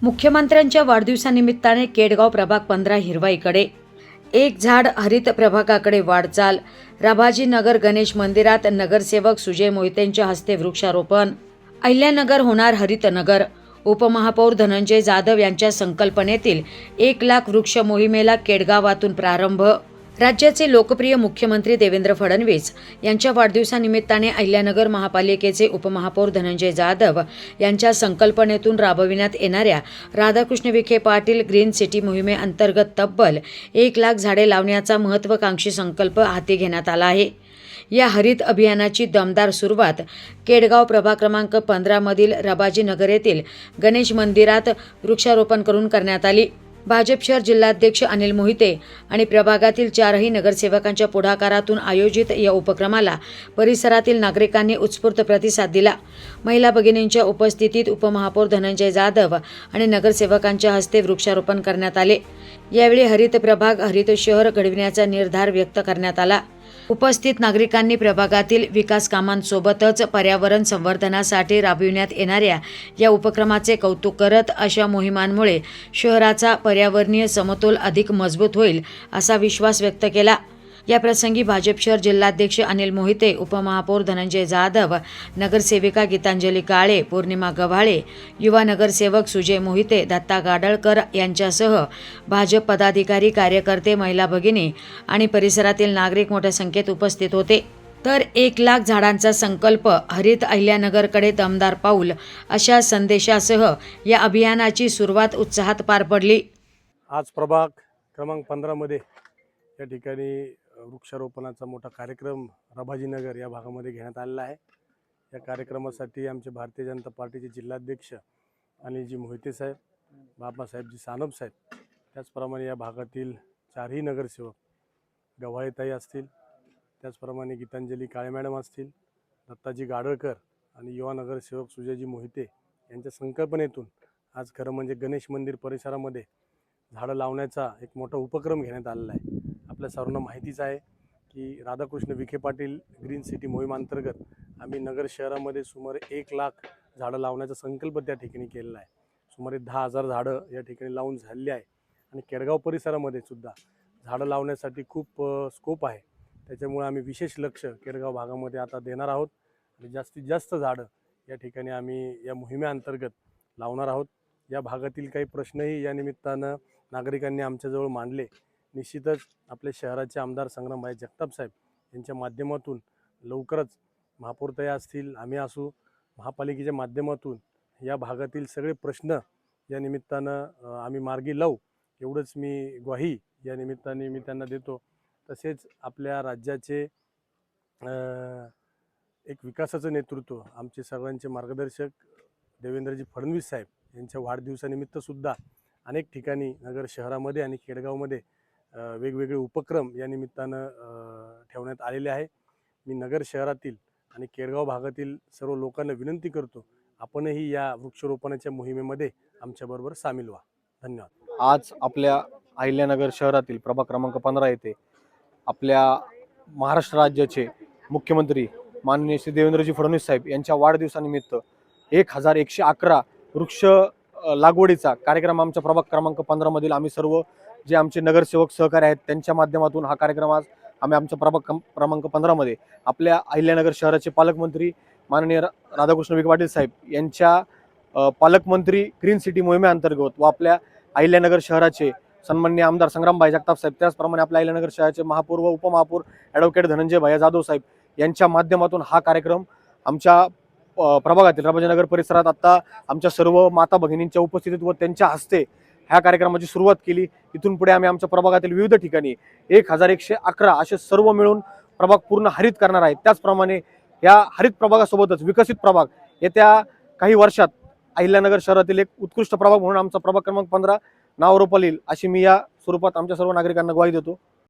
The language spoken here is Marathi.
मुख्यमंत्र्यांच्या वाढदिवसानिमित्ताने केडगाव प्रभाग 15 हिरवाईकडे एक झाड हरित प्रभागाकडे वाटचाल। राभाजी नगर गणेश मंदिरात नगरसेवक सुजय मोहितेंच्या हस्ते वृक्षारोपण। अहिल्यानगर होणार हरित नगर। उपमहापौर धनंजय जाधव यांच्या संकल्पनेतील 1 लाख वृक्ष मोहिमेला केडगावातून प्रारंभ। राज्याचे लोकप्रिय मुख्यमंत्री देवेंद्र फडणवीस यांच्या वाढदिवसानिमित्ताने अहिल्यानगर महापालिकेचे उपमहापौर धनंजय जाधव यांच्या संकल्पनेतून राबविण्यात येणाऱ्या राधाकृष्ण विखे पाटील ग्रीन सिटी मोहिमेअंतर्गत तब्बल 1 लाख झाडे लावण्याचा महत्त्वाकांक्षी संकल्प हाती घेण्यात आला आहे। या हरित अभियानाची दमदार सुरुवात केडगाव प्रभाग क्रमांक 15 मधील राभाजी नगर येथील गणेश मंदिरात वृक्षारोपण करून करण्यात आली। भाजप शहर जिल्हाध्यक्ष अनिल मोहिते आणि प्रभागातील 4ही नगरसेवकांच्या पुढाकारातून आयोजित या उपक्रमाला परिसरातील नागरिकांनी उत्स्फूर्त प्रतिसाद दिला। महिला भगिनींच्या उपस्थितीत उपमहापौर धनंजय जाधव आणि नगरसेवकांच्या हस्ते वृक्षारोपण करण्यात आले। यावेळी हरित प्रभाग हरित शहर घडविण्याचा निर्धार व्यक्त करण्यात आला। उपस्थित नागरिकांनी प्रभागातील विकास कामांसोबतच पर्यावरण संवर्धनासाठी राबविण्यात येणाऱ्या या उपक्रमाचे कौतुक करत अशा मोहिमांमुळे शहराचा पर्यावरणीय समतोल अधिक मजबूत होईल असा विश्वास व्यक्त केला। या प्रसंगी भाजप शहर जिल्हाध्यक्ष अनिल मोहिते, उपमहापौर धनंजय जाधव, नगरसेविका गीतांजली काळे, पौर्णिमा गव्हाळे, युवा नगरसेवक सुजय मोहिते, दत्ता गाडळकर यांच्यासह भाजप पदाधिकारी, कार्यकर्ते, महिला भगिनी आणि परिसरातील नागरिक मोठ्या संख्येत उपस्थित होते। तर 1 लाख झाडांचा संकल्प हरित अहिल्यानगरकडे दमदार पाऊल अशा संदेशासह या अभियानाची सुरुवात उत्साहात पार पडली। आज प्रभाग क्रमांक 15 मध्ये या ठिकाणी वृक्षारोपणाचा मोठा कार्यक्रम राभाजी नगर या भागामध्ये घेण्यात आलेला आहे। या कार्यक्रमासाठी आमचे भारतीय जनता पार्टीचे जिल्हाध्यक्ष अनिलजी मोहिते साहेब, बाबासाहेबजी सानप साहेब, त्याचप्रमाणे या भागातील 4ही नगरसेवक गव्हाळेताई असतील, त्याचप्रमाणे गीतांजली काळे मॅडम असतील, दत्ताजी गाडळकर आणि युवा नगरसेवक सुजयजी मोहिते यांच्या संकल्पनेतून आज खरं म्हणजे गणेश मंदिर परिसरामध्ये झाडं लावण्याचा एक मोठा उपक्रम घेण्यात आलेला आहे। आपल्या सर्वांना माहितीच आहे की राधाकृष्ण विखे पाटील ग्रीन सिटी मोहिमेअंतर्गत आम्ही नगर शहरामध्ये सुमारे 1 लाख झाडं लावण्याचा संकल्प त्या ठिकाणी केलेला आहे। सुमारे 10,000 झाडं या ठिकाणी लावून झालेली आहे आणि केडगाव परिसरामध्ये सुद्धा झाडं लावण्यासाठी खूप स्कोप आहे। त्याच्यामुळे आम्ही विशेष लक्ष केडगाव भागामध्ये आता देणार आहोत आणि जास्तीत जास्त झाडं या ठिकाणी आम्ही या मोहिमेअंतर्गत लावणार आहोत। या भागातील काही प्रश्नही या निमित्तानं नागरिकांनी आमच्याजवळ मांडले। निश्चितच आपले शहराचे आमदार संग्रामभाई जगताप साहेब यांच्या माध्यमातून लवकरच महापौरताई असतील, आम्ही असू, महापालिकेच्या माध्यमातून या भागातील सगळे प्रश्न या निमित्तानं आम्ही मार्गी लावू एवढंच मी ग्वाही या निमित्ताने मी त्यांना देतो। तसेच आपल्या राज्याचे एक विकासाचं नेतृत्व आमचे सर्वांचे मार्गदर्शक देवेंद्रजी फडणवीस साहेब यांच्या वाढदिवसानिमित्त सुद्धा अनेक ठिकाणी नगर शहरामध्ये आणि केडगावमध्ये वेगवेगळे उपक्रम या निमित्तानं ठेवण्यात आलेले आहे। मी नगर शहरातील आणि केडगाव भागातील सर्व लोकांना विनंती करतो, आपणही या वृक्षारोपणाच्या मोहिमेमध्ये आमच्याबरोबर सामील व्हा। धन्यवाद। आज आपल्या अहिल्यानगर शहरातील प्रभाग क्रमांक 15 येथे आपल्या महाराष्ट्र राज्याचे मुख्यमंत्री माननीय श्री देवेंद्रजी फडणवीस साहेब यांच्या वाढदिवसानिमित्त 1111 वृक्ष लागवडीचा कार्यक्रम आमच्या प्रभाग क्रमांक 15 मधील आम्ही सर्व जे आमचे नगरसेवक सहकारी आहेत त्यांच्या माध्यमातून हा कार्यक्रम आज आम्ही आमच्या प्रभाग क्रमांक 15 मध्ये आपल्या अहिल्यानगर शहराचे पालकमंत्री माननीय राधाकृष्ण विखे पाटील साहेब यांच्या पालकमंत्री ग्रीन सिटी मोहिमेअंतर्गत व आपल्या अहिल्यानगर शहराचे सन्माननीय आमदार संग्रामभाई जगताप साहेब, त्याचप्रमाणे आपल्या अहिल्यानगर शहराचे महापौर व उपमहापौर ॲडव्होकेट धनंजय भाई जाधव साहेब यांच्या माध्यमातून हा कार्यक्रम आमच्या प्रभागातील राभाजी नगर परिसरात आता आमच्या सर्व माता भगिनींच्या उपस्थितीत व त्यांच्या हस्ते ह्या कार्यक्रमाची सुरुवात केली। इथून पुढे आम्ही आमच्या प्रभागातील विविध ठिकाणी 1111 असे सर्व मिळून प्रभाग पूर्ण हरित करणार आहेत। त्याचप्रमाणे या हरित प्रभागासोबतच विकसित प्रभाग येत्या काही वर्षात अहिल्यानगर शहरातील एक उत्कृष्ट प्रभाग म्हणून आमचा प्रभाग क्रमांक 15 नाव रोपल येईल अशी मी या स्वरूपात आमच्या सर्व नागरिकांना ग्वाही देतो।